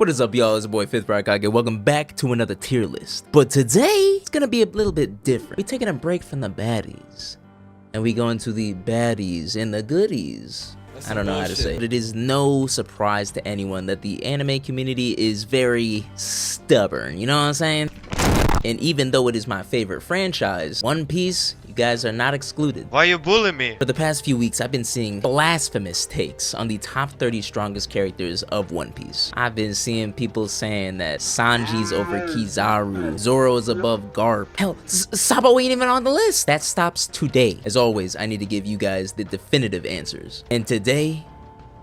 What is up, y'all? It's your boy Fifth Akai. Welcome back to another tier list. But today, it's gonna be a little bit different. We're taking a break from the baddies. And we go into the baddies and the goodies. I don't know how to say it. But it is no surprise to anyone that the anime community is very stubborn. You know what I'm saying? And even though it is my favorite franchise, One Piece, you guys are not excluded. Why you bullying me? For the past few weeks, I've been seeing blasphemous takes on the top 30 strongest characters of One Piece. I've been seeing people saying that Sanji's over Kizaru, Zoro's above GARP. Hell, Sabo ain't even on the list. That stops today. As always, I need to give you guys the definitive answers. And today,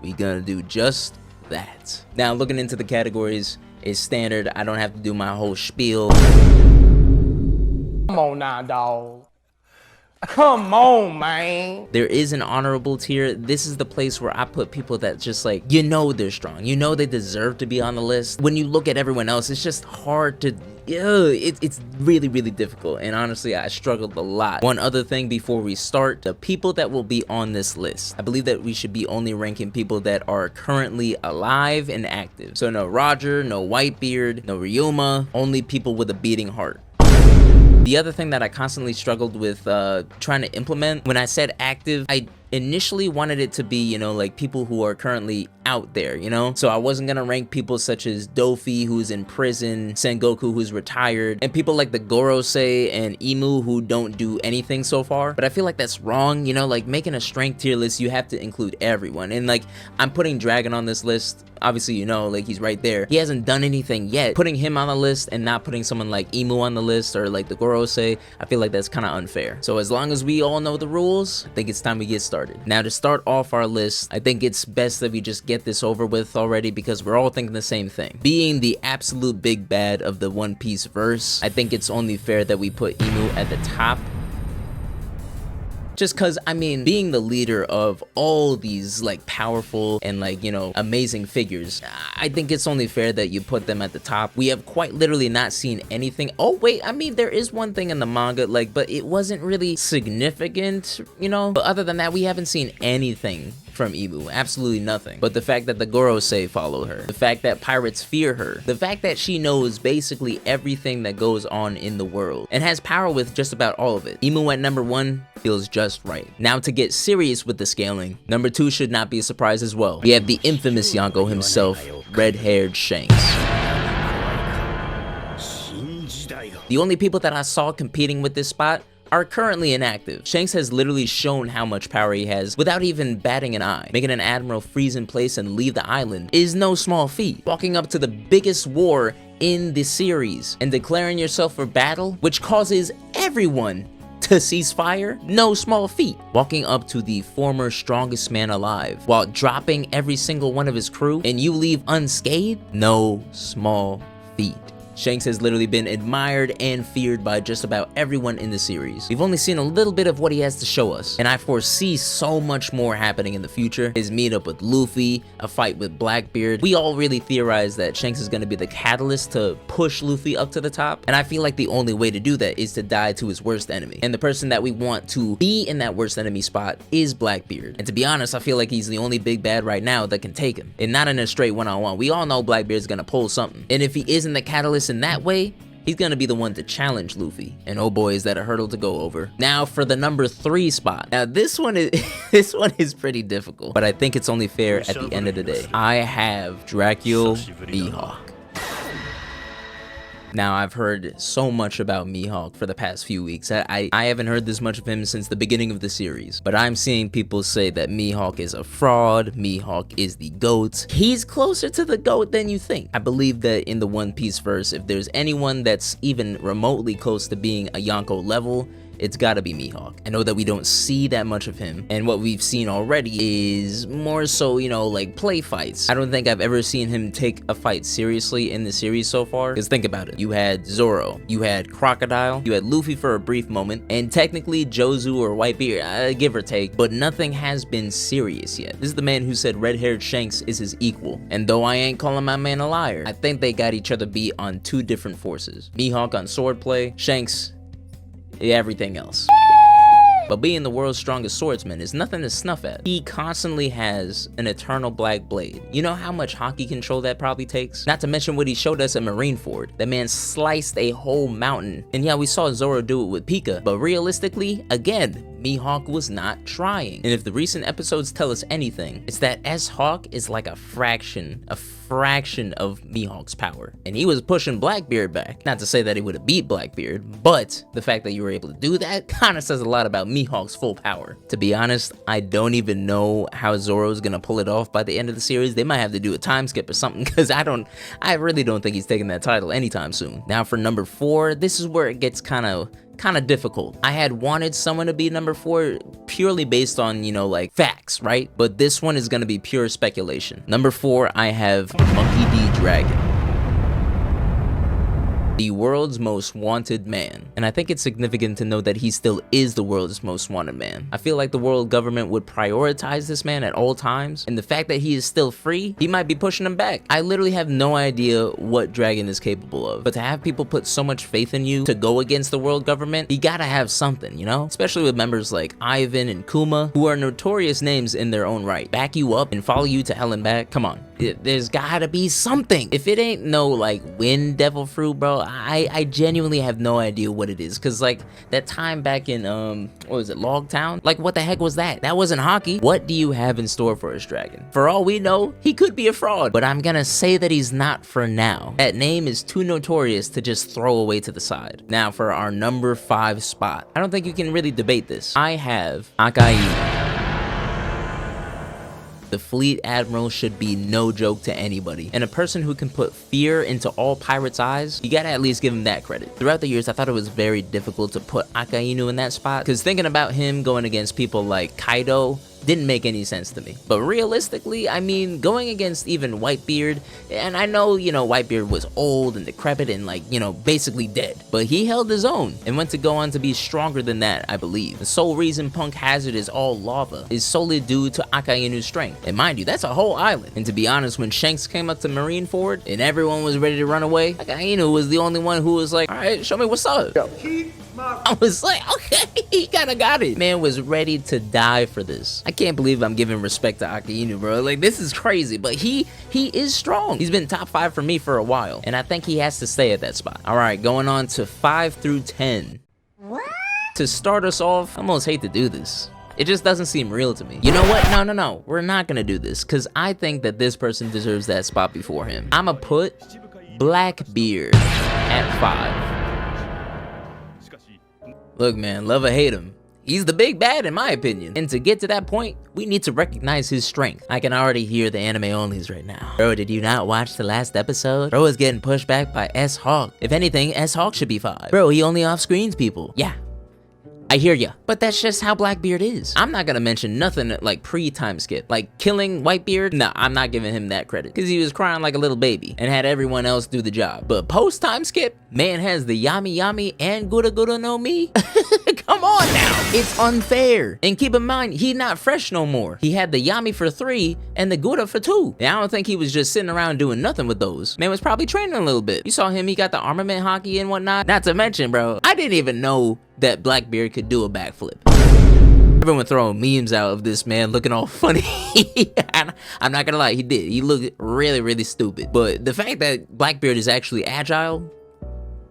we gonna do just that. Now, looking into the categories is standard. I don't have to do my whole spiel. Come on now, dawg. Come on, man. There is an honorable tier. This is the place where I put people that just like, you know they're strong. You know they deserve to be on the list. When you look at everyone else, it's just hard to, it's really, really difficult. And honestly, I struggled a lot. One other thing before we start, the people that will be on this list. I believe that we should be only ranking people that are currently alive and active. So no Roger, no Whitebeard, no Ryuma, only people with a beating heart. The other thing that I constantly struggled with trying to implement, when I said active, I initially wanted it to be, you know, like people who are currently out there, you know? So I wasn't gonna rank people such as Luffy, who's in prison, Sen Goku, who's retired, and people like the Goro and Imu, who don't do anything so far. But I feel like that's wrong, you know? Like making a strength tier list, you have to include everyone. And like, I'm putting Dragon on this list. Obviously, you know, like he's right there. He hasn't done anything yet. Putting him on the list and not putting someone like Imu on the list or like the Goro, I feel like that's kind of unfair. So as long as we all know the rules, I think it's time we get started. Now to start off our list, I think it's best that we just get this over with already because we're all thinking the same thing. Being the absolute big bad of the One Piece verse, I think it's only fair that we put Imu at the top. Just cause, I mean, being the leader of all these like powerful and like, you know, amazing figures, I think it's only fair that you put them at the top. We have quite literally not seen anything. Oh wait, I mean, there is one thing in the manga, like, but it wasn't really significant, you know? But other than that, we haven't seen anything from Imu, absolutely nothing. But the fact that the Goro follow her, the fact that pirates fear her, the fact that she knows basically everything that goes on in the world and has power with just about all of it. Imu at number 1 feels just right. Now to get serious with the scaling, number 2 should not be a surprise as well. We have the infamous Yonko himself, red-haired Shanks. The only people that I saw competing with this spot are currently inactive. Shanks has literally shown how much power he has without even batting an eye. Making an admiral freeze in place and leave the island is no small feat. Walking up to the biggest war in the series and declaring yourself for battle, which causes everyone to cease fire, no small feat. Walking up to the former strongest man alive while dropping every single one of his crew and you leave unscathed, no small feat. Shanks has literally been admired and feared by just about everyone in the series. We've only seen a little bit of what he has to show us, and I foresee so much more happening in the future. His meetup with Luffy, a fight with Blackbeard. We all really theorize that Shanks is going to be the catalyst to push Luffy up to the top, and I feel like the only way to do that is to die to his worst enemy. And the person that we want to be in that worst enemy spot is Blackbeard. And to be honest, I feel like he's the only big bad right now that can take him, and not in a straight one-on-one. We all know Blackbeard's going to pull something, and if he isn't the catalyst in that way, he's gonna be the one to challenge Luffy. And oh boy, is that a hurdle to go over. Now for the number 3 spot. Now this one is pretty difficult, but I think it's only fair at the end of the day. I have Dracula Mihawk. Now, I've heard so much about Mihawk for the past few weeks. I haven't heard this much of him since the beginning of the series, but I'm seeing people say that Mihawk is a fraud, Mihawk is the GOAT. He's closer to the GOAT than you think. I believe that in the One Piece verse, if there's anyone that's even remotely close to being a Yonko level, it's gotta be Mihawk. I know that we don't see that much of him, and what we've seen already is more so, you know, like play fights. I don't think I've ever seen him take a fight seriously in the series so far, because think about it. You had Zoro, you had Crocodile, you had Luffy for a brief moment, and technically Jozu or Whitebeard, give or take, but nothing has been serious yet. This is the man who said red-haired Shanks is his equal, and though I ain't calling my man a liar, I think they got each other beat on 2 different forces. Mihawk on swordplay, Shanks everything else. but being the world's strongest swordsman is nothing to snuff at. He constantly has an eternal black blade. You know how much hockey control that probably takes? Not to mention what he showed us at Marineford. That man sliced a whole mountain. And yeah, we saw Zoro do it with Pika, but realistically, again, Mihawk was not trying. And if the recent episodes tell us anything, it's that S-Hawk is like a fraction of Mihawk's power. And he was pushing Blackbeard back. Not to say that he would have beat Blackbeard, but the fact that you were able to do that kind of says a lot about Mihawk's full power. To be honest, I don't even know how Zoro's gonna pull it off by the end of the series. They might have to do a time skip or something, because I really don't think he's taking that title anytime soon. Now for number 4, this is where it gets kind of difficult. I had wanted someone to be number 4 purely based on, you know, like facts, right? But this one is gonna be pure speculation. Number 4, I have Monkey D. Dragon, the world's most wanted man. And I think it's significant to note that he still is the world's most wanted man. I feel like the world government would prioritize this man at all times, and the fact that he is still free, he might be pushing him back. I literally have no idea what Dragon is capable of, but to have people put so much faith in you to go against the world government, you gotta have something, you know? Especially with members like Ivan and Kuma, who are notorious names in their own right. Back you up and follow you to hell and back. Come on. There's gotta be something. If it ain't no like wind devil fruit, bro, I genuinely have no idea what it is. Cause like that time back in what was it, Logtown? Like what the heck was that? That wasn't hockey. What do you have in store for us, Dragon? For all we know, he could be a fraud, but I'm gonna say that he's not for now. That name is too notorious to just throw away to the side. Now for our number 5 spot, I don't think you can really debate this. I have Akai. The fleet admiral should be no joke to anybody, and a person who can put fear into all pirates' eyes, you gotta at least give him that credit. Throughout the years, I thought it was very difficult to put Akainu in that spot, because thinking about him going against people like Kaido didn't make any sense to me. But realistically, I mean, going against even Whitebeard, and I know, you know, Whitebeard was old and decrepit and like, you know, basically dead, but he held his own and went to go on to be stronger than that, I believe. The sole reason Punk Hazard is all lava is solely due to Akainu's strength. And mind you, that's a whole island. And to be honest, when Shanks came up to Marineford and everyone was ready to run away, Akainu was the only one who was like, all right, show me what's up. I was like, okay, he kinda got it. Man was ready to die for this. I can't believe I'm giving respect to Akainu, bro. Like, this is crazy, but he is strong. He's been top 5 for me for a while, and I think he has to stay at that spot. All right, going on to 5 through 10. What? To start us off, I almost hate to do this. It just doesn't seem real to me. You know what? No. We're not gonna do this, because I think that this person deserves that spot before him. I'ma put Blackbeard at 5. Look, man, love or hate him, he's the big bad in my opinion. And to get to that point, we need to recognize his strength. I can already hear the anime onlys right now. Bro, did you not watch the last episode? Bro is getting pushed back by S-Hawk. If anything, S-Hawk should be 5. Bro, he only off-screens people. Yeah, I hear ya. But that's just how Blackbeard is. I'm not gonna mention nothing like pre-time skip. Like killing Whitebeard, nah, I'm not giving him that credit, because he was crying like a little baby and had everyone else do the job. But post-time skip, man has the Yami Yami and Gura Gura no Mi. Come on now. It's unfair. And keep in mind, he not fresh no more. He had the Yami for 3 and the Gura for 2. And I don't think he was just sitting around doing nothing with those. Man was probably training a little bit. You saw him, he got the armament hockey and whatnot. Not to mention, bro, I didn't even know that Blackbeard could do a backflip. Everyone throwing memes out of this man looking all funny. And I'm not gonna lie, he did. He looked really, really stupid. But the fact that Blackbeard is actually agile,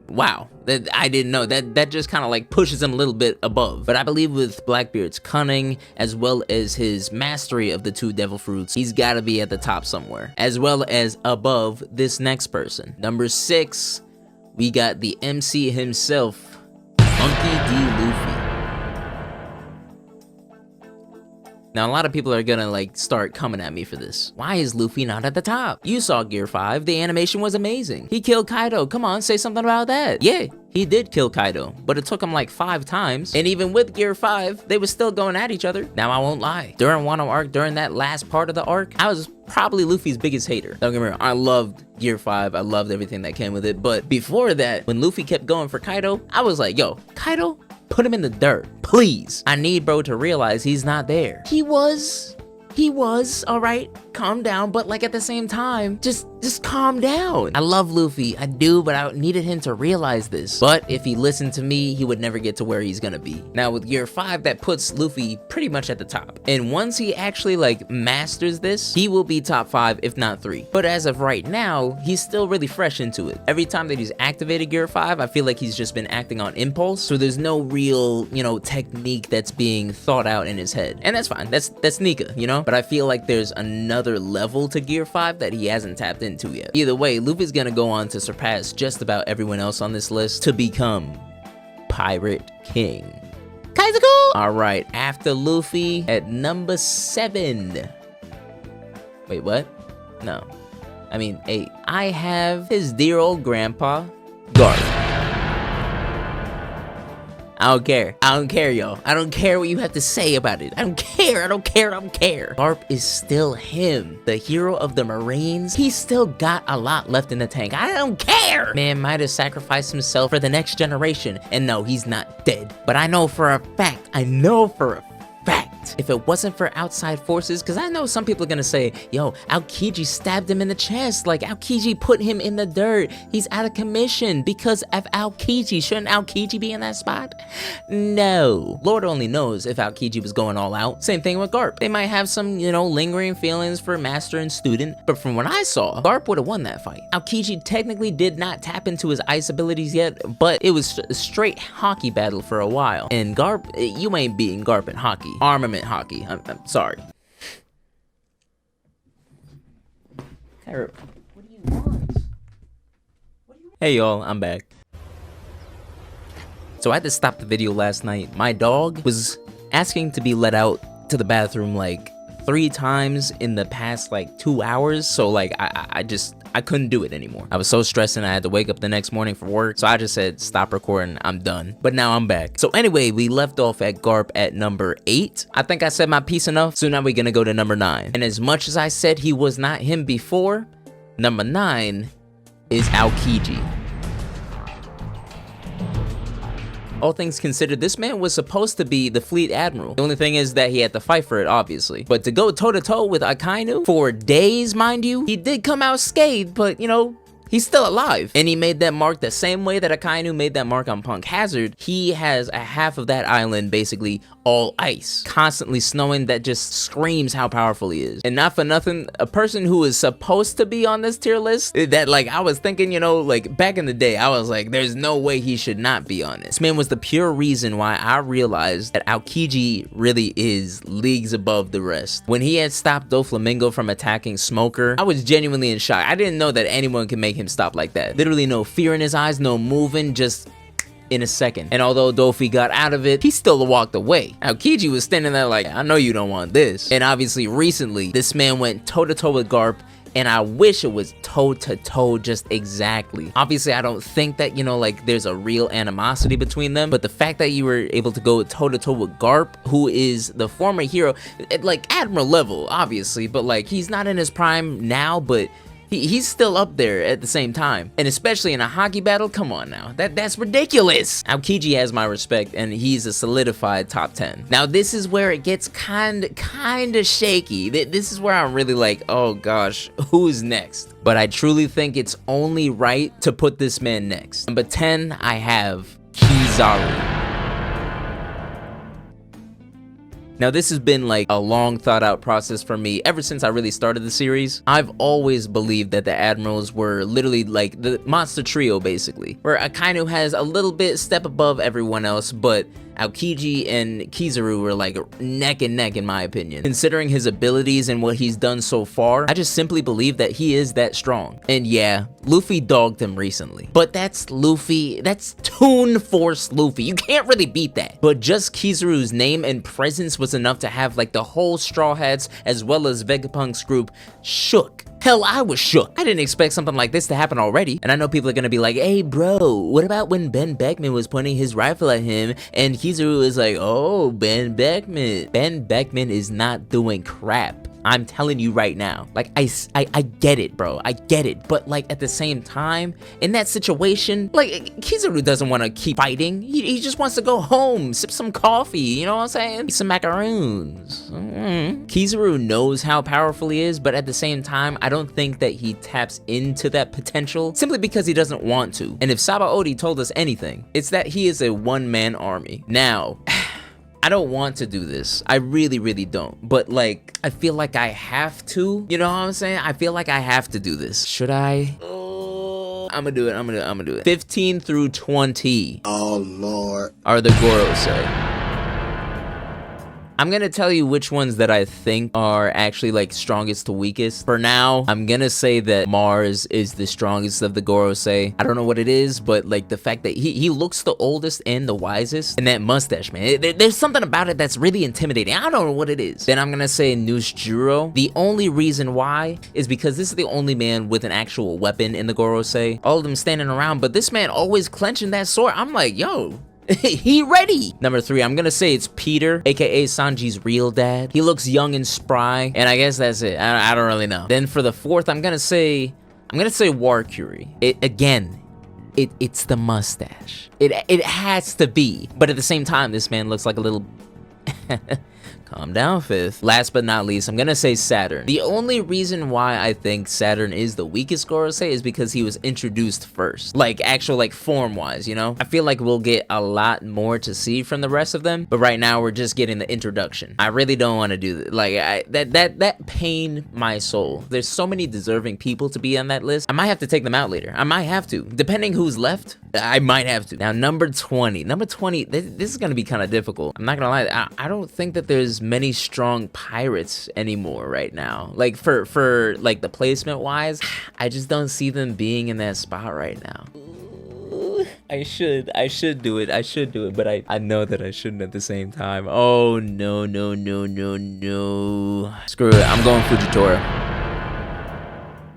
wow, that I didn't know. That just kind of like pushes him a little bit above. But I believe with Blackbeard's cunning, as well as his mastery of the 2 devil fruits, he's gotta be at the top somewhere, as well as above this next person. Number 6, we got the MC himself, Monkey D. Luffy. Now, a lot of people are gonna like start coming at me for this. Why is Luffy not at the top? You saw Gear 5, the animation was amazing. He killed Kaido, come on, say something about that. Yeah, he did kill Kaido, but it took him like 5 times. And even with Gear 5, they were still going at each other. Now, I won't lie. During Wano arc, during that last part of the arc, I was probably Luffy's biggest hater. Don't get me wrong, I loved Gear 5, I loved everything that came with it. But before that, when Luffy kept going for Kaido, I was like, yo, Kaido, put him in the dirt, please. I need bro to realize he's not there. He was, all right, calm down, but like at the same time, just Just calm down. I love Luffy, I do, but I needed him to realize this. But if he listened to me, he would never get to where he's gonna be. Now with Gear 5, that puts Luffy pretty much at the top. And once he actually like masters this, he will be top 5, if not 3. But as of right now, he's still really fresh into it. Every time that he's activated Gear 5, I feel like he's just been acting on impulse. So there's no real, you know, technique that's being thought out in his head. And that's fine, that's Nika, you know? But I feel like there's another level to Gear 5 that he hasn't tapped into yet. Either way, Luffy's gonna go on to surpass just about everyone else on this list to become Pirate King. Kizaru! Alright, after Luffy at number 7. Wait, what? No. I mean 8. I have his dear old grandpa, GARP. I don't care. I don't care, y'all. I don't care what you have to say about it. I don't care. I don't care. I don't care. GARP is still him, the hero of the Marines. He's still got a lot left in the tank. I don't care. Man might have sacrificed himself for the next generation. And no, he's not dead. But I know for a fact, if it wasn't for outside forces, because I know some people are gonna say, yo, Aokiji stabbed him in the chest, like Aokiji put him in the dirt, he's out of commission because of Aokiji. Shouldn't Aokiji be in that spot? No. Lord only knows if Aokiji was going all out. Same thing with GARP. They might have some, you know, lingering feelings for master and student, but from what I saw, GARP would have won that fight. Aokiji technically did not tap into his ice abilities yet, but it was a straight hockey battle for a while. And GARP, you ain't beating GARP in hockey. Armament hockey. I'm sorry. What do you want? Hey y'all, I'm back. So I had to stop the video last night. My dog was asking to be let out to the bathroom like 3 times in the past like 2 hours. So like I couldn't do it anymore. I was so stressed and I had to wake up the next morning for work. So I just said, stop recording, I'm done. But now I'm back. So anyway, we left off at GARP at number 8. I think I said my piece enough. So now we're gonna go to number 9. And as much as I said he was not him before, number 9 is Aokiji. All things considered, this man was supposed to be the fleet admiral. The only thing is that he had to fight for it, obviously. But to go toe-to-toe with Akainu for days, mind you, he did come out scathed, but, you know, he's still alive. And he made that mark the same way that Akainu made that mark on Punk Hazard. He has a half of that island basically all ice, constantly snowing, that just screams how powerful he is. And not for nothing, a person who is supposed to be on this tier list, that like I was thinking, you know, like back in the day, I was like, there's no way he should not be on this. This man was the pure reason why I realized that Aokiji really is leagues above the rest. When he had stopped Flamingo from attacking Smoker, I was genuinely in shock. I didn't know that anyone could make him stop like that. Literally no fear in his eyes, no moving, just in a second. And although Dofi got out of it, he still walked away. Aokiji was standing there like, I know you don't want this. And obviously recently, this man went toe-to-toe with GARP, and I wish it was toe-to-toe just exactly. Obviously, I don't think that, you know, like there's a real animosity between them, but the fact that you were able to go toe-to-toe with GARP, who is the former hero, like Admiral level, obviously, but like he's not in his prime now, but he's still up there at the same time. And especially in a hockey battle, come on now. That's ridiculous. Aokiji has my respect, and he's a solidified top 10. Now, this is where it gets kinda shaky. This is where I'm really like, oh gosh, who's next? But I truly think it's only right to put this man next. Number 10, I have Kizaru. Now, this has been like a long thought out process for me ever since I really started the series. I've always believed that the admirals were literally like the monster trio, basically, where Akainu has a little bit step above everyone else, but Aokiji and Kizaru were like neck and neck in my opinion. Considering his abilities and what he's done so far, I just simply believe that he is that strong. And yeah, Luffy dogged him recently, but that's Luffy, that's Toon Force Luffy. You can't really beat that. But just Kizaru's name and presence was enough to have like the whole Straw Hats as well as Vegapunk's group shook. Hell, I was shook. I didn't expect something like this to happen already. And I know people are gonna be like, hey bro, what about when Ben Beckman was pointing his rifle at him and Kizaru was like, oh, Ben Beckman. Ben Beckman is not doing crap. I'm telling you right now. Like, I get it, bro. I get it. But, like, at the same time, in that situation, like, Kizaru doesn't want to keep fighting. He just wants to go home, sip some coffee, you know what I'm saying? Eat some macaroons. Kizaru knows how powerful he is, but at the same time, I don't think that he taps into that potential simply because he doesn't want to. And if Sabaody told us anything, it's that he is a one-man army. Now, I don't want to do this. I really, really don't. But like, I feel like I have to. You know what I'm saying? I feel like I have to do this. Should I? I'm gonna do it. I'm gonna do it. 15 through 20. Oh, Lord. Are the Gorosei. I'm gonna tell you which ones that I think are actually like strongest to weakest. For now, I'm gonna say that Mars is the strongest of the Gorosei. I don't know what it is, but like the fact that he looks the oldest and the wisest, and that mustache, man, there's something about it that's really intimidating. I don't know what it is. Then I'm gonna say Nusjuro. The only reason why is because this is the only man with an actual weapon in the Gorosei. All of them standing around, but this man always clenching that sword. I'm like, yo, he ready. Number 3, I'm gonna say it's Peter, aka Sanji's real dad. He looks young and spry, and I guess that's it. I don't really know. Then for the 4th, I'm gonna say Warcury. It's the mustache. It has to be. But at the same time, this man looks like a little calm down, 5th. Last but not least, I'm gonna say Saturn. The only reason why I think Saturn is the weakest Gorosei is because he was introduced first. Like, actual, like, form-wise, you know? I feel like we'll get a lot more to see from the rest of them, but right now we're just getting the introduction. I really don't want to do that. Like, that pained my soul. There's so many deserving people to be on that list. I might have to take them out later. I might have to. Depending who's left, I might have to. Now, number 20. Number 20, this is gonna be kind of difficult. I'm not gonna lie. I don't think that there's many strong pirates anymore right now. Like for like the placement wise, I just don't see them being in that spot right now. I should do it, but I know that I shouldn't at the same time. Oh no. Screw it, I'm going Fujitora.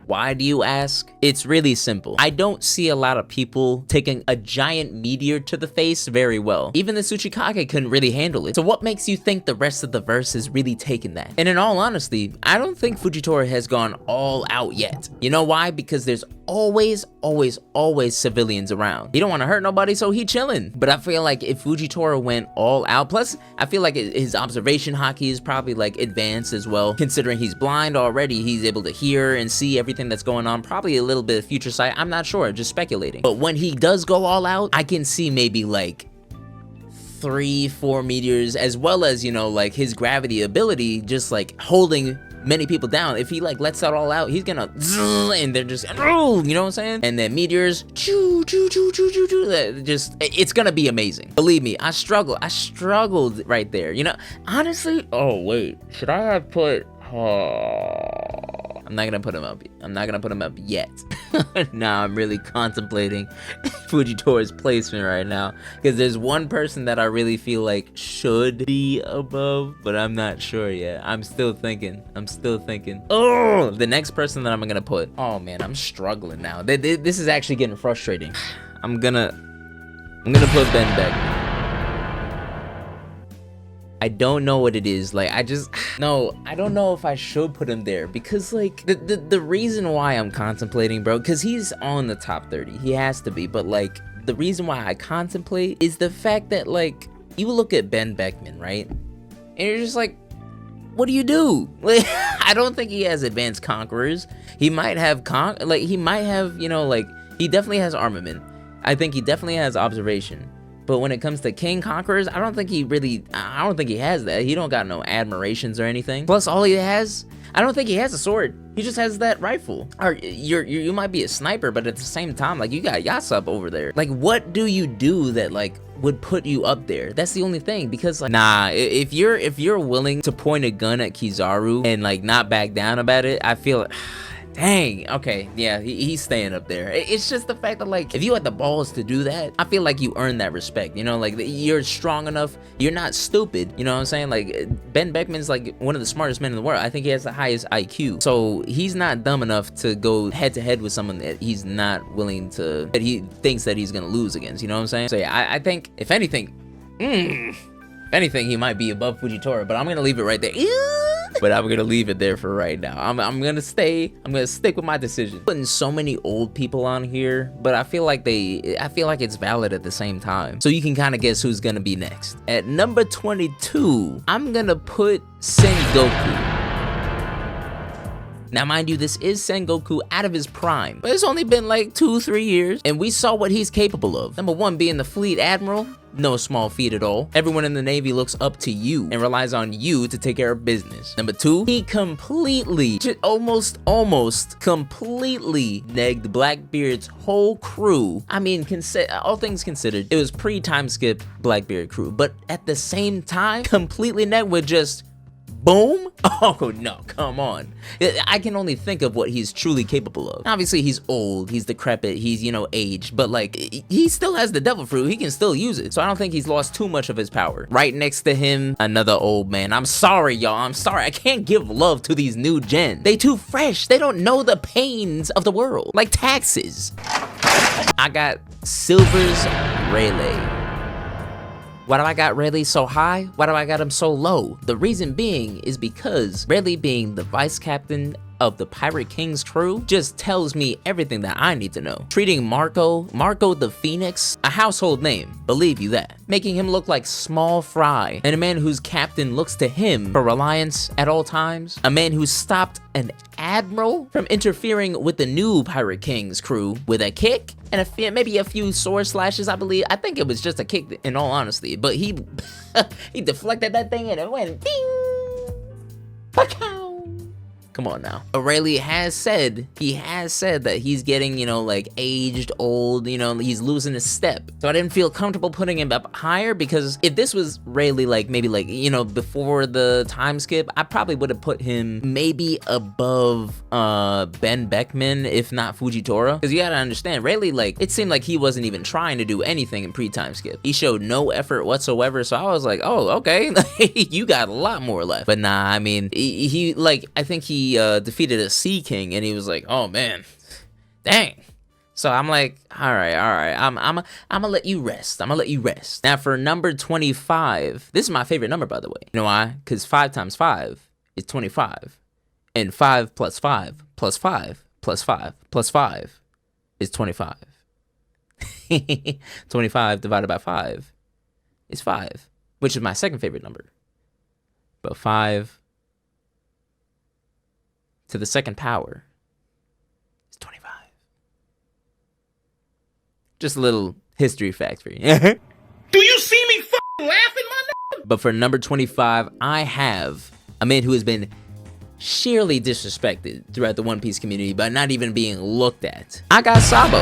Why do you ask? It's really simple. I don't see a lot of people taking a giant meteor to the face very well. Even the Tsuchikage couldn't really handle it. So what makes you think the rest of the verse is really taking that? And in all honesty, I don't think Fujitora has gone all out yet. You know why? Because there's always civilians around. He don't want to hurt nobody, so he chilling. But I feel like if Fujitora went all out, plus I feel like his observation haki is probably like advanced as well. Considering he's blind already, he's able to hear and see everything that's going on. Probably a little bit of future sight. I'm not sure, just speculating. But when he does go all out, I can see maybe like 3-4 meteors, as well as, you know, like his gravity ability, just like holding many people down. If he like lets that all out, he's gonna and they're just, you know what I'm saying? And then meteors, just, it's gonna be amazing. Believe me, I struggled right there, you know. Honestly, oh wait, should I have put, I'm not gonna put him up. I'm not gonna put him up yet. Nah, I'm really contemplating Fujitora's placement right now, because there's one person that I really feel like should be above, but I'm not sure yet. I'm still thinking. Oh, the next person that I'm gonna put. Oh man, I'm struggling now. This is actually getting frustrating. I'm gonna put Ben Beck. I don't know what it is. Like, I don't know if I should put him there, because like the reason why I'm contemplating, bro, because he's on the top 30. He has to be. But like, the reason why I contemplate is the fact that like, you look at Ben Beckman, right? And you're just like, what do you do? Like, I don't think he has advanced conquerors. He might have he might have, you know, like, he definitely has armament. I think he definitely has observation. But when it comes to King Conquerors, I don't think he has that. He don't got no admirations or anything. Plus, all he has, I don't think he has a sword. He just has that rifle. Or you might be a sniper, but at the same time, like, you got Yasop over there. Like, what do you do that like would put you up there? That's the only thing. Because like, nah, if you're willing to point a gun at Kizaru and like not back down about it, I feel like, dang, okay, yeah, he's staying up there. It's just the fact that like, if you had the balls to do that, I feel like you earn that respect, you know, like you're strong enough, you're not stupid, you know what I'm saying? Like, Ben Beckman's like one of the smartest men in the world. I think he has the highest IQ, so he's not dumb enough to go head to head with someone that he's not willing to, that he thinks that he's gonna lose against, you know what I'm saying? So yeah, I think if anything, he might be above Fujitora, but I'm gonna leave it right there. But I'm gonna leave it there for right now. I'm gonna stick with my decision. Putting so many old people on here, but I feel like it's valid at the same time. So you can kind of guess who's gonna be next. At number 22, I'm gonna put Sen Goku. Now, mind you, this is Sen Goku out of his prime, but it's only been like 2-3 years, and we saw what he's capable of. Number 1, being the fleet admiral, no small feat at all. Everyone in the Navy looks up to you and relies on you to take care of business. Number 2, he completely, almost completely negged Blackbeard's whole crew. I mean, all things considered, it was pre-time skip Blackbeard crew, but at the same time, completely negged with just boom? Oh no, come on. I can only think of what he's truly capable of. Obviously, he's old, he's decrepit, he's, aged, but like, he still has the devil fruit, he can still use it. So I don't think he's lost too much of his power. Right next to him, another old man. I'm sorry, y'all, I'm sorry. I can't give love to these new gen. They too fresh, they don't know the pains of the world, like taxes. I got Silver's Rayleigh. Why do I got Rayleigh so high? Why do I got him so low? The reason being is because Rayleigh, being the vice captain of the Pirate King's crew, just tells me everything that I need to know. Treating Marco the Phoenix, a household name, believe you that. Making him look like small fry, and a man whose captain looks to him for reliance at all times. A man who stopped an admiral from interfering with the new Pirate King's crew with a kick and maybe a few sword slashes, I believe. I think it was just a kick in all honesty, but he deflected that thing and it went ding. Pacow. Come on now. Rayleigh has said that he's getting, like aged, old, he's losing his step. So I didn't feel comfortable putting him up higher, because if this was Rayleigh, like maybe like, before the time skip, I probably would have put him maybe above Ben Beckman, if not Fujitora. Because you gotta understand, Rayleigh, like, it seemed like he wasn't even trying to do anything in pre-time skip. He showed no effort whatsoever, so I was like, oh, okay, you got a lot more left. But nah, I mean, he like, I think he defeated a Sea King, and he was like, oh man, dang. So I'm like, all right, I'm gonna let you rest. Now for number 25, this is my favorite number, by the way. You know why? Because 5 times 5 is 25, and 5 plus 5 plus 5 plus 5 plus 5 is 25. 25 divided by 5 is 5, which is my second favorite number. But 5 to the second power is 25. Just a little history fact for you. Do you see me laughing, my nigga? But for number 25, I have a man who has been sheerly disrespected throughout the One Piece community by not even being looked at. I got Sabo.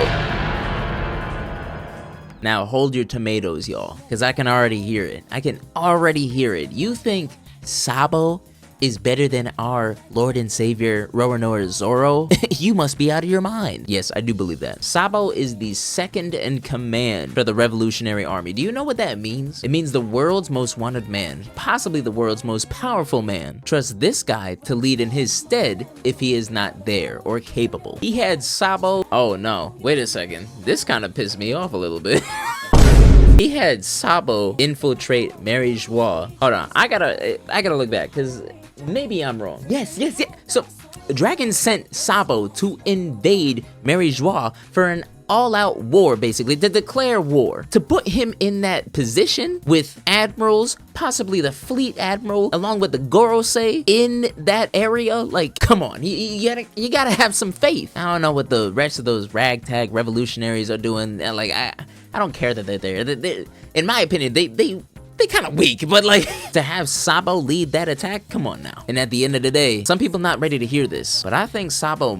Now hold your tomatoes, y'all, because I can already hear it. You think Sabo is better than our Lord and Savior Roronoa Zoro? You must be out of your mind. Yes, I do believe that. Sabo is the second in command for the Revolutionary Army. Do you know what that means? It means the world's most wanted man, possibly the world's most powerful man. Trust this guy to lead in his stead if he is not there or capable. He had Sabo. Oh no, wait a second. This kind of pissed me off a little bit. He had Sabo infiltrate Mary Joie. Hold on, I gotta look back, because maybe I'm wrong. Yes. So, Dragon sent Sabo to invade Mary Joie for an all-out war, basically, to declare war. To put him in that position with admirals, possibly the fleet admiral, along with the Goro in that area, like, come on, you gotta have some faith. I don't know what the rest of those ragtag revolutionaries are doing. Like, I don't care that they're there. They're, in my opinion, they kind of weak, but like, to have Sabo lead that attack, come on now. And at the end of the day, some people not ready to hear this, but I think Sabo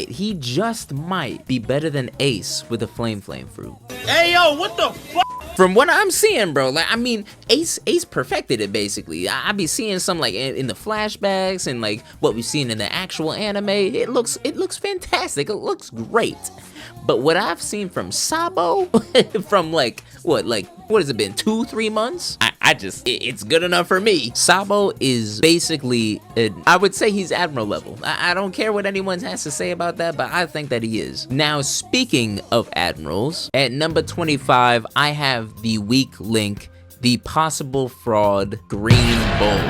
he just might be better than Ace with the flame fruit. Hey yo, what the fuck? From what I'm seeing, bro, like, I mean, Ace perfected it, basically. I be seeing some, like, in the flashbacks and, like, what we've seen in the actual anime. It looks fantastic. It looks great. But what I've seen from Sabo, from, like, what has it been, 2-3 months? It's good enough for me. Sabo is basically, I would say he's Admiral level. I don't care what anyone has to say about that, but I think that he is. Now, speaking of Admirals, at number 25, I have the weak link, the possible fraud, Green Bull.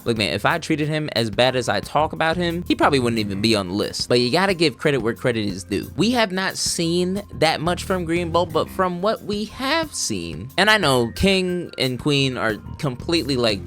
Look, man, if I treated him as bad as I talk about him, he probably wouldn't even be on the list. But you gotta give credit where credit is due. We have not seen that much from Green Bull, but from what we have seen, and I know King and Queen are completely like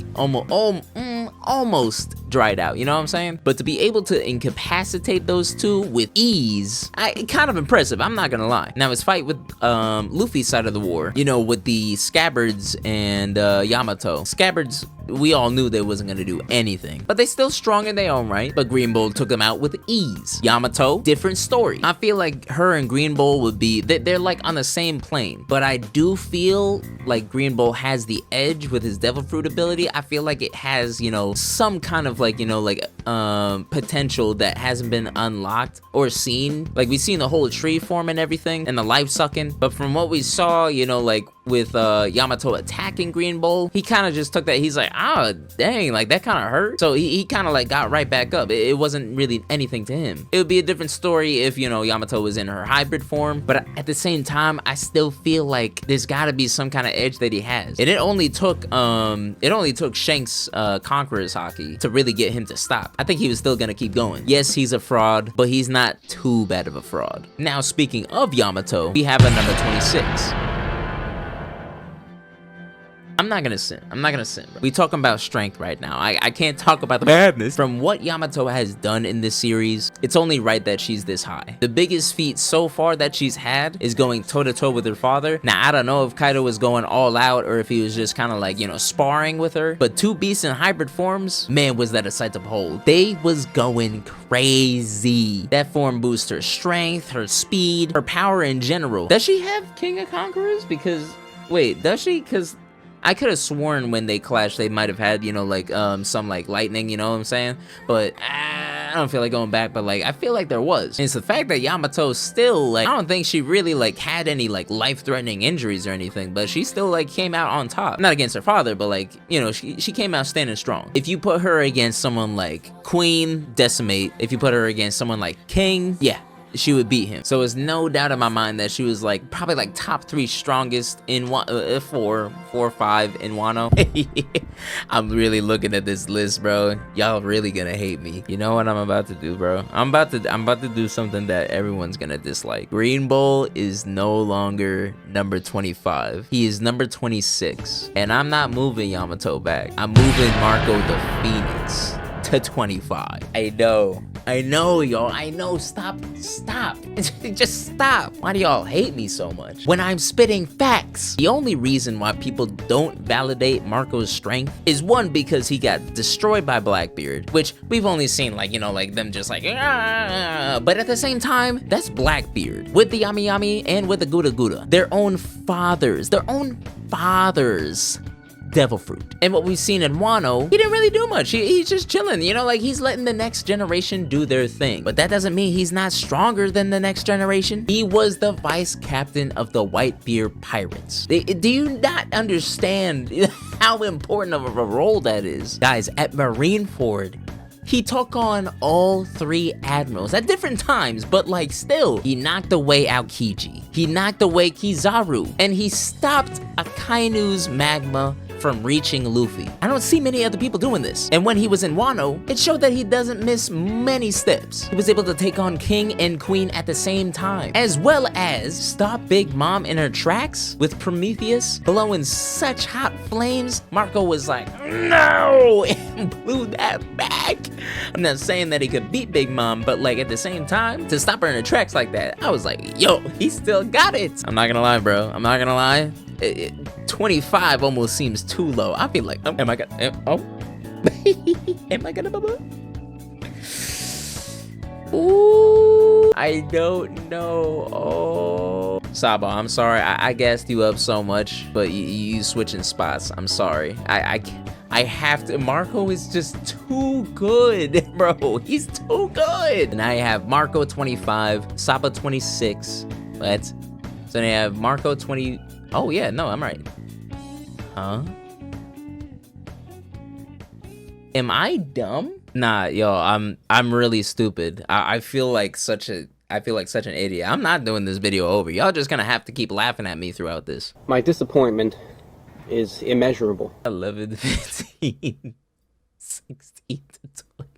almost dried out, you know what I'm saying? But to be able to incapacitate those two with ease, kind of impressive, I'm not gonna lie. Now his fight with Luffy's side of the war, you know, with the Scabbards and Yamato. Scabbards, we all knew they wasn't gonna do anything, but they still strong in their own right. But Green Bull took them out with ease. Yamato, different story. I feel like her and Green Bull would be, they're like on the same plane, but I do feel like Green Bull has the edge with his Devil Fruit ability. I feel like it has, you know, some kind of like, you know, like potential that hasn't been unlocked or seen. Like we've seen the whole tree form and everything and the life sucking, but from what we saw, you know, like with Yamato attacking Green Bull, he kind of just took that. He's like, ah, dang, like that kind of hurt. So he kind of like got right back up. It wasn't really anything to him. It would be a different story if, you know, Yamato was in her hybrid form, but at the same time, I still feel like there's got to be some kind of edge that he has. And it only took Shanks Conqueror's Haki to really get him to stop. I think he was still gonna keep going. Yes, he's a fraud, but he's not too bad of a fraud. Now, speaking of Yamato, we have a number 26. I'm not gonna sin, bro. We talking about strength right now. I can't talk about the badness. From what Yamato has done in this series, it's only right that she's this high. The biggest feat so far that she's had is going toe-to-toe with her father. Now, I don't know if Kaido was going all out or if he was just kind of like, you know, sparring with her, but two beasts in hybrid forms, man, was that a sight to behold. They was going crazy. That form boosts her strength, her speed, her power in general. Does she have King of Conquerors? Because, wait, does she? Because I could have sworn when they clashed, they might have had, you know, like, some, like, lightning, you know what I'm saying? But, I don't feel like going back, but, like, I feel like there was. And it's the fact that Yamato still, like, I don't think she really, like, had any, like, life-threatening injuries or anything, but she still, like, came out on top. Not against her father, but, like, you know, she came out standing strong. If you put her against someone like Queen, decimate. If you put her against someone like King, yeah, she would beat him. So it's no doubt in my mind that she was like probably like top 3 strongest in four or 5 in Wano. I'm really looking at this list, bro. Y'all really gonna hate me. You know what I'm about to do, bro? I'm about to do something that everyone's gonna dislike. Green Bull is no longer number 25. He is number 26. And I'm not moving Yamato back. I'm moving Marco the Phoenix to 25. I know, y'all. I know. Stop. Just stop. Why do y'all hate me so much when I'm spitting facts? The only reason why people don't validate Marco's strength is one, because he got destroyed by Blackbeard, which we've only seen like, you know, like them just like, ah. But at the same time, that's Blackbeard with the Yami Yami and with the Gura Gura. Their own fathers. Devil Fruit. And what we've seen in Wano, he didn't really do much. He's just chilling, you know, like he's letting the next generation do their thing. But that doesn't mean he's not stronger than the next generation. He was the vice captain of the Whitebeard Pirates. Do you not understand how important of a role that is? Guys, at Marineford, he took on all 3 admirals at different times, but like still, he knocked away Aokiji. He knocked away Kizaru, and he stopped Akainu's magma from reaching Luffy. I don't see many other people doing this. And when he was in Wano, it showed that he doesn't miss many steps. He was able to take on King and Queen at the same time, as well as stop Big Mom in her tracks with Prometheus blowing such hot flames. Marco was like, no, and blew that back. I'm not saying that he could beat Big Mom, but like at the same time, to stop her in her tracks like that, I was like, yo, he still got it. I'm not gonna lie, bro. I'm not gonna lie. 25 almost seems too low. I feel like, am I gonna, am I gonna bubble? Ooh, I don't know. Oh, Sabo, I'm sorry. I gassed you up so much, but you switching spots. I'm sorry. I have to. Marco is just too good, bro. He's too good. And I have Marco 25, Sabo 26. Let's. So then I have Marco 20. Oh yeah, no, I'm right. Huh? Am I dumb? Nah, yo, I'm really stupid. I feel like such an idiot. I'm not doing this video over. Y'all just gonna have to keep laughing at me throughout this. My disappointment is immeasurable. 11, 15, 16 to 20.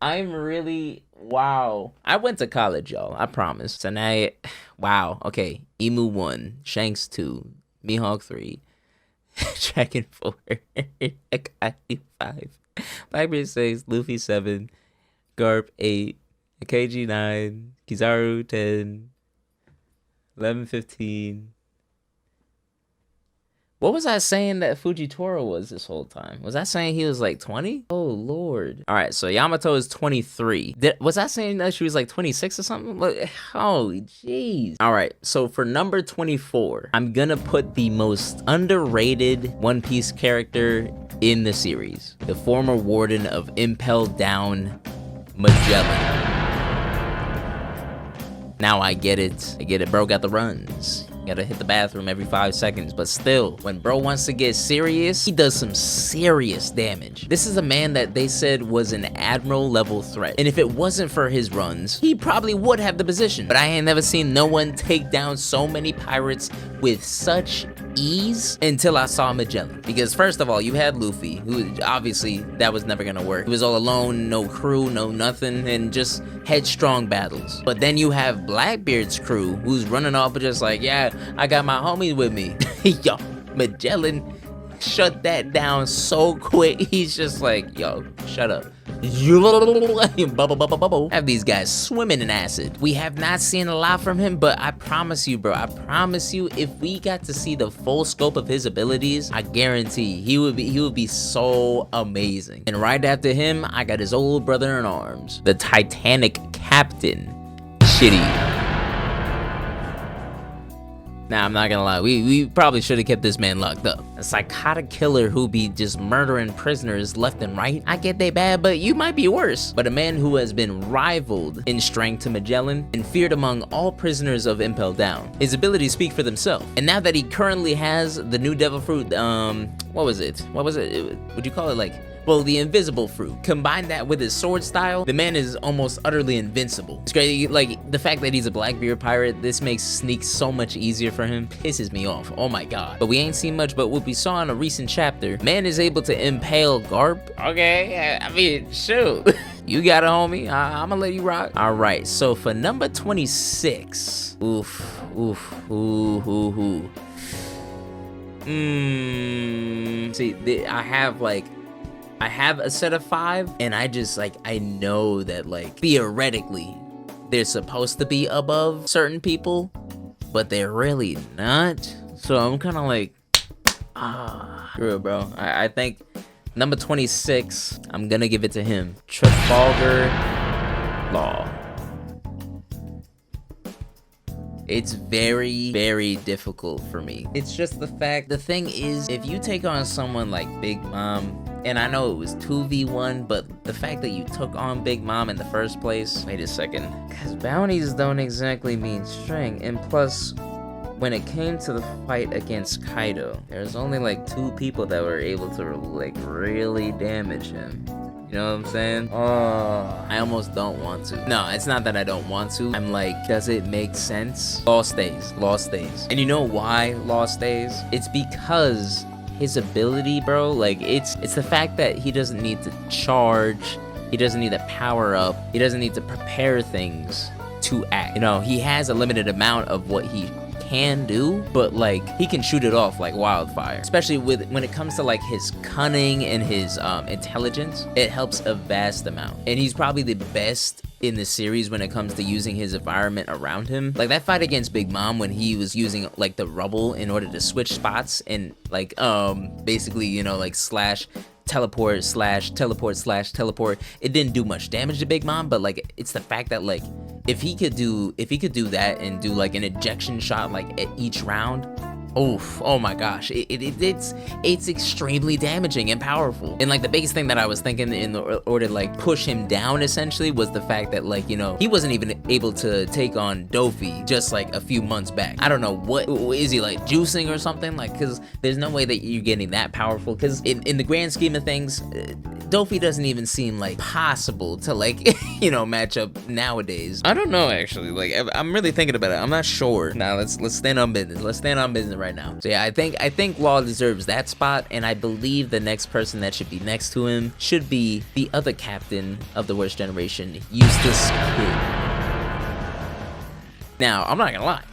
I'm really, wow. I went to college, y'all. I promise. So now, wow. Okay. Emu 1, Shanks 2, Mihawk 3, Dragon 4, Akai 5, Blackbeard 6, Luffy 7, GARP 8, Akai 9, Kizaru 10, 11, 15. What was I saying that Fujito was this whole time? Was I saying he was like 20? Oh, Lord. All right, so Yamato is 23. Was I saying that she was like 26 or something? Holy jeez. All right, so for number 24, I'm gonna put the most underrated One Piece character in the series. The former warden of Impel Down, Magellan. Now I get it, bro got the runs. Gotta hit the bathroom every 5 seconds, but still, when bro wants to get serious, he does some serious damage. This is a man that they said was an admiral level threat, and if it wasn't for his runs, he probably would have the position. But I ain't never seen no one take down so many pirates with such ease until I saw Magellan. Because first of all, you had Luffy, who obviously that was never gonna work. He was all alone, no crew, no nothing, and just headstrong battles. But then you have Blackbeard's crew, who's running off and just like, yeah, I got my homie with me. Yo, Magellan shut that down so quick. He's just like, yo, shut up. Bubble. Have these guys swimming in acid. We have not seen a lot from him, but I promise you, bro, I promise you, if we got to see the full scope of his abilities, I guarantee he would be so amazing. And right after him, I got his old brother in arms, the Titanic Captain, Shitty. Now, I'm not gonna lie, we probably should have kept this man locked up. A psychotic killer who be just murdering prisoners left and right. I get they bad, but you might be worse. But a man who has been rivaled in strength to Magellan and feared among all prisoners of Impel Down. His abilities speak for themselves. And now that he currently has the new devil fruit, what was it? Would you call it like, well, the invisible fruit. Combine that with his sword style, the man is almost utterly invincible. It's great, like, the fact that he's a Blackbeard pirate, this makes sneak so much easier for him, pisses me off, oh my god. But we ain't seen much, but what we saw in a recent chapter, man is able to impale GARP. Okay, I mean, shoot. You got it, homie, I'ma let you rock. All right, so for number 26, See, I have a set of 5, and I know that, like, theoretically, they're supposed to be above certain people, but they're really not. So I'm kind of like, screw it, bro. I think number 26, I'm gonna give it to him. Trafalgar Law. It's very, very difficult for me. It's just the thing is, if you take on someone like Big Mom, and I know it was 2v1, but the fact that you took on Big Mom in the first place, wait a second, because bounties don't exactly mean strength, and plus, when it came to the fight against Kaido, there's only like 2 people that were able to like really damage him. You know what I'm saying? Oh, I almost don't want to. No, it's not that I don't want to. I'm like, does it make sense? Law stays. And you know why Law stays? It's because his ability, bro, like, it's the fact that he doesn't need to charge, he doesn't need to power up, he doesn't need to prepare things to act. You know, he has a limited amount of what he can do, but like, he can shoot it off like wildfire. Especially when it comes to like his cunning and his intelligence, it helps a vast amount. And he's probably the best in the series when it comes to using his environment around him. Like that fight against Big Mom when he was using like the rubble in order to switch spots and like basically, you know, like teleport. It didn't do much damage to Big Mom, but like, it's the fact that like, if he could do that and do like an ejection shot like at each round, oh my gosh, it's extremely damaging and powerful. And like the biggest thing that I was thinking in order to like push him down essentially was the fact that like, you know, he wasn't even able to take on Dofi just like a few months back. I don't know, what is he like juicing or something? Like, because there's no way that you're getting that powerful, because in the grand scheme of things, Dofi doesn't even seem like possible to like, you know, match up nowadays. I don't know, actually. Like, I'm really thinking about it. I'm not sure. Now let's stand on business. Let's stand on business right right now. So yeah, I think Law deserves that spot, and I believe the next person that should be next to him should be the other captain of the worst generation, Eustace Kid. Now, I'm not gonna lie,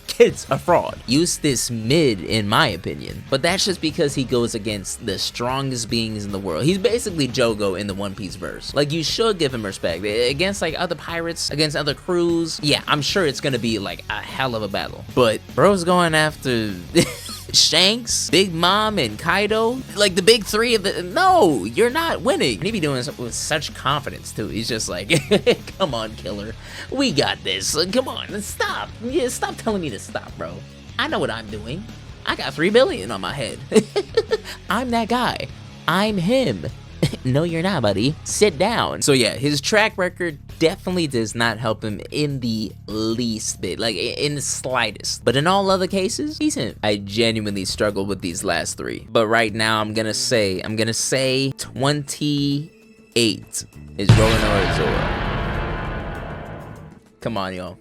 Kid's a fraud. Eustace mid, in my opinion. But that's just because he goes against the strongest beings in the world. He's basically Jogo in the One Piece verse. Like, you should give him respect. Against, like, other pirates, against other crews, yeah, I'm sure it's gonna be, like, a hell of a battle. But bro's going after... Shanks, Big Mom, and Kaido, like the big three of the. No, you're not winning. And he be doing it with such confidence too. He's just like, come on, killer, we got this. Come on, stop. Yeah, stop telling me to stop, bro. I know what I'm doing. I got 3 billion on my head. I'm that guy. I'm him. No, you're not, buddy. Sit down. So yeah, his track record definitely does not help him in the least bit, like in the slightest. But in all other cases, he's him. I genuinely struggle with these last 3. But right now, I'm gonna say 28 is Roronoa Zoro. Come on, y'all.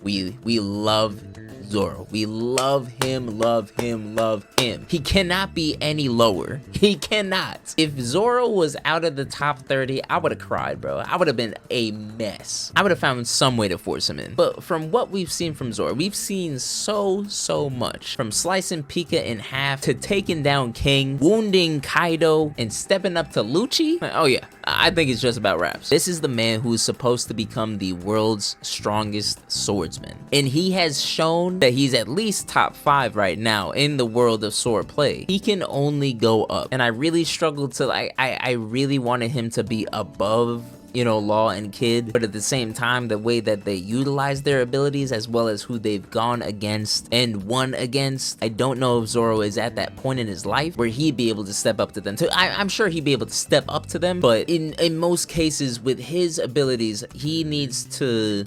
We love Zoro. We love him, love him, love him. He cannot be any lower. He cannot. If Zoro was out of the top 30, I would have cried, bro. I would have been a mess. I would have found some way to force him in. But from what we've seen from Zoro, we've seen so much. From slicing Pika in half to taking down King, wounding Kaido, and stepping up to Lucci. Oh yeah, I think it's just about raps. This is the man who is supposed to become the world's strongest swordsman. And he has shown that he's at least top 5 right now in the world of sword play. He can only go up. And I really struggled to, I really wanted him to be above, you know, Law and Kid, but at the same time, the way that they utilize their abilities as well as who they've gone against and won against, I don't know if Zoro is at that point in his life where he'd be able to step up to them. I'm sure he'd be able to step up to them, but in most cases with his abilities, he needs to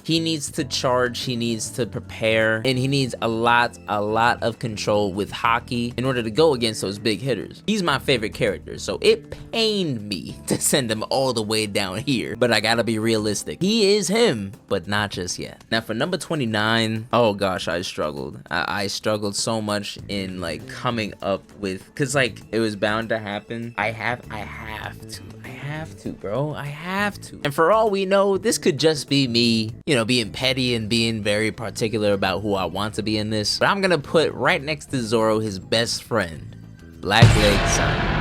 charge, he needs to prepare, and he needs a lot of control with Haki in order to go against those big hitters. He's my favorite character, so it pained me to send him all the way down here. But I gotta be realistic. He is him, but not just yet. Now for number 29, oh gosh, I struggled. I struggled so much in like coming up with, cause like it was bound to happen. I have to, bro. I have to. And for all we know, this could just be me, you know, being petty and being very particular about who I want to be in this. But I'm gonna put right next to Zoro his best friend, Blackleg Sanji.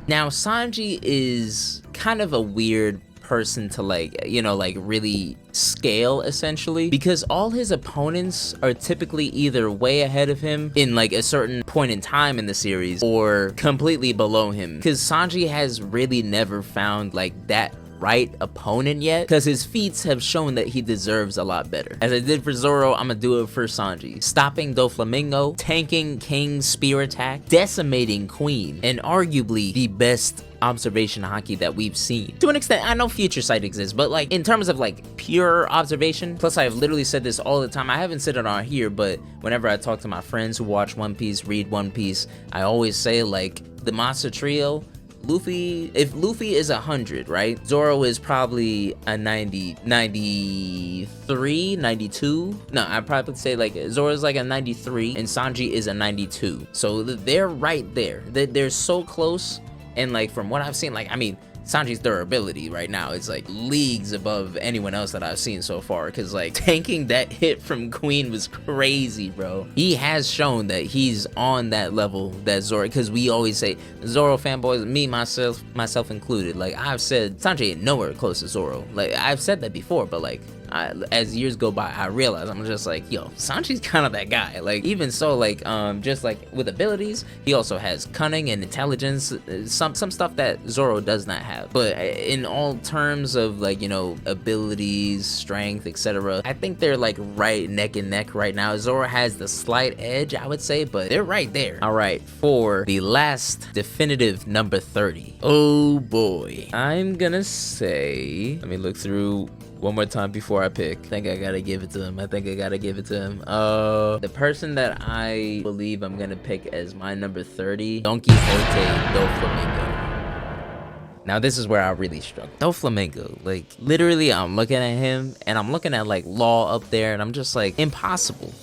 Now, Sanji is kind of a weird person to like, you know, like really scale essentially, because all his opponents are typically either way ahead of him in like a certain point in time in the series or completely below him, because Sanji has really never found like that right opponent yet, because his feats have shown that he deserves a lot better. As I did for Zoro, I'm gonna do it for Sanji. Stopping Doflamingo, tanking King's spear attack, decimating Queen, and arguably the best observation Haki that we've seen. To an extent, I know Future Sight exists, but like in terms of like pure observation, plus I've literally said this all the time, I haven't said it on here, but whenever I talk to my friends who watch One Piece, read One Piece, I always say like the Monster Trio, Luffy, if Luffy is 100, right? Zoro is probably a 90, 93, 92. No, I'd probably say like Zoro's like a 93 and Sanji is a 92. So they're right there. They're so close. And like from what I've seen, like, I mean, Sanji's durability right now is like leagues above anyone else that I've seen so far, because like tanking that hit from Queen was crazy, bro. He has shown that he's on that level that Zoro, because we always say Zoro fanboys, me, myself included, like I've said Sanji ain't nowhere close to Zoro. Like I've said that before, but like as years go by, I realize I'm just like, yo, Sanji's kind of that guy. Like even so, like just like with abilities, he also has cunning and intelligence, some stuff that Zoro does not have. But in all terms of like, you know, abilities, strength, etc., I think they're like right neck and neck right now. Zoro has the slight edge, I would say, but they're right there. All right, for the last definitive number 30. Oh boy, I'm gonna say, let me look through one more time before I pick. I think I gotta give it to him. The person that I believe I'm gonna pick as my number 30, Don Quixote Doflamingo. Now this is where I really struggle. Doflamingo, like literally I'm looking at him and I'm looking at like Law up there and I'm just like, impossible.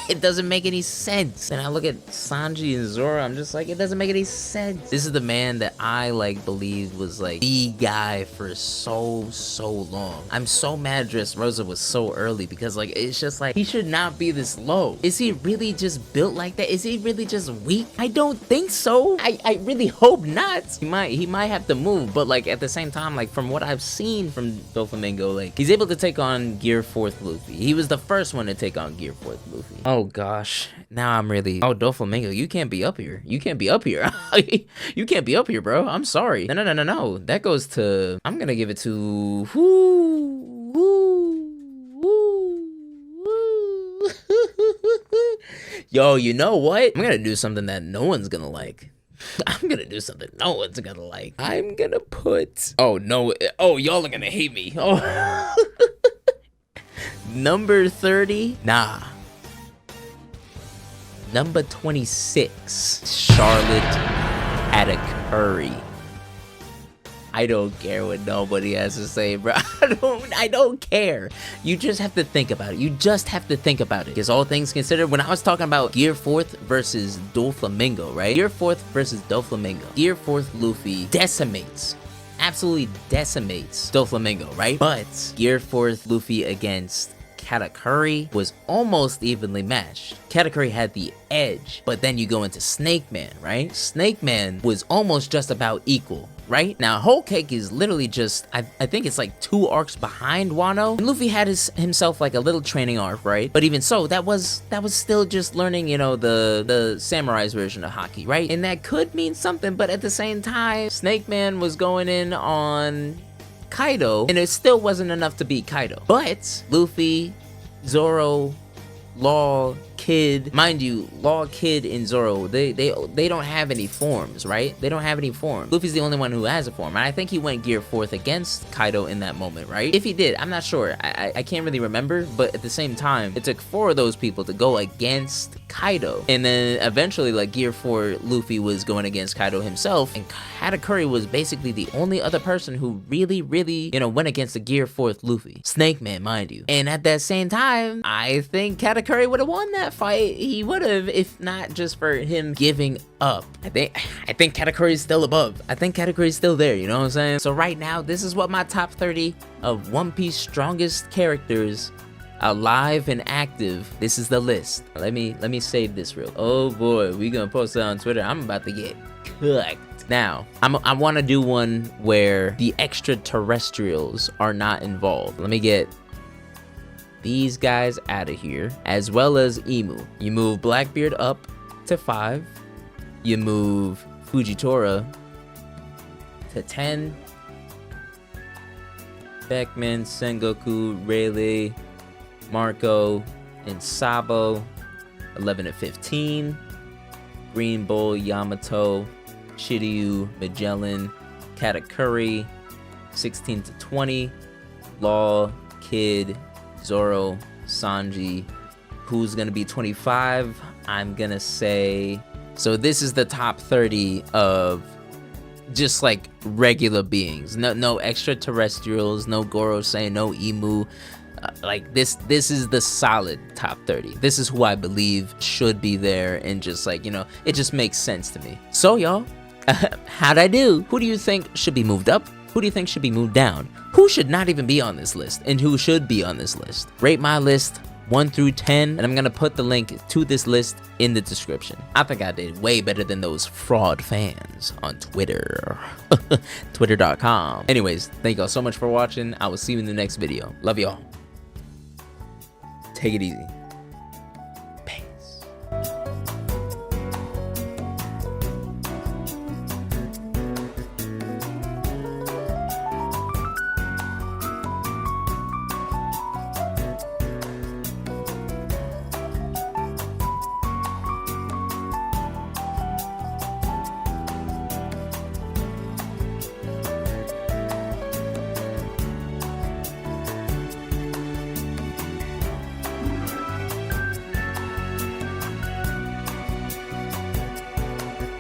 It doesn't make any sense. And I look at Sanji and Zoro, I'm just like, it doesn't make any sense. This is the man that I like believed was like the guy for so long. I'm so mad Dressrosa was so early because like it's just like he should not be this low. Is he really just built like that? Is he really just weak? I don't think so. I really hope not. He might have to move, but like at the same time, like from what I've seen from Doflamingo, like he's able to take on Gear 4th Luffy. He was the first one to take on Gear 4th Luffy. Oh gosh, now I'm really, oh Doflamingo, you can't be up here. You can't be up here. You can't be up here, bro. I'm sorry. No. That goes to, I'm gonna give it to Yo, you know what? I'm gonna do something that no one's gonna like. I'm gonna do something no one's gonna like. I'm gonna put, oh no, oh y'all are gonna hate me. Oh. Number 30, nah. Number 26, Charlotte Atakuri. I don't care what nobody has to say, bro. I don't care. You just have to think about it. You just have to think about it. Because all things considered, when I was talking about Gear 4th versus Doflamingo, right? Gear 4th versus Doflamingo. Gear 4th Luffy decimates, absolutely decimates Doflamingo, right? But Gear 4th Luffy against Katakuri was almost evenly matched. Katakuri had the edge, but then you go into Snake Man, right? Snake Man was almost just about equal, right? Now, Whole Cake is literally just, I think it's like 2 arcs behind Wano. And Luffy had himself like a little training arc, right? But even so, that was still just learning, you know, the samurai's version of Haki, right? And that could mean something, but at the same time, Snake Man was going in on Kaido, and it still wasn't enough to beat Kaido. But Luffy, Zoro, Law, Kid, mind you, Law, Kid, and Zoro, they don't have any forms, right? They don't have any forms. Luffy's the only one who has a form, and I think he went Gear 4th against Kaido in that moment, right? If he did, I'm not sure. I can't really remember, but at the same time, it took 4 of those people to go against Kaido, and then eventually, like, Gear 4 Luffy was going against Kaido himself, and Katakuri was basically the only other person who really, you know, went against the Gear 4th Luffy. Snake Man, mind you. And at that same time, I think Katakuri would have won that fight. He would have, if not just for him giving up. I think Katakuri is still above. I think Katakuri is still there, you know what I'm saying? So right now, this is what my top 30 of One Piece strongest characters alive and active. This is the list. Let me save this real. Oh boy, we gonna post it on Twitter. I'm about to get cooked. Now, I want to do one where the extraterrestrials are not involved. Let me get these guys out of here, as well as Emu. You move Blackbeard up to 5. You move Fujitora to 10. Beckman, Sen Goku, Rayleigh, Marco, and Sabo, 11 to 15. Green Bull, Yamato, Shiryu, Magellan, Katakuri, 16 to 20. Law, Kid, Zoro, Sanji. Who's gonna be 25? I'm gonna say, so this is the top 30 of just like regular beings. No extraterrestrials, no Goro saying, no Emu. Like this is the solid top 30. This is who I believe should be there, and just like, you know, it just makes sense to me. So y'all, how'd I do? Who do you think should be moved up? Who do you think should be moved down? Who should not even be on this list, and who should be on this list? Rate my list 1 through 10, and I'm gonna put the link to this list in the description. I think I did way better than those fraud fans on Twitter. Twitter.com. Anyways, thank y'all so much for watching. I will see you in the next video. Love y'all. Take it easy.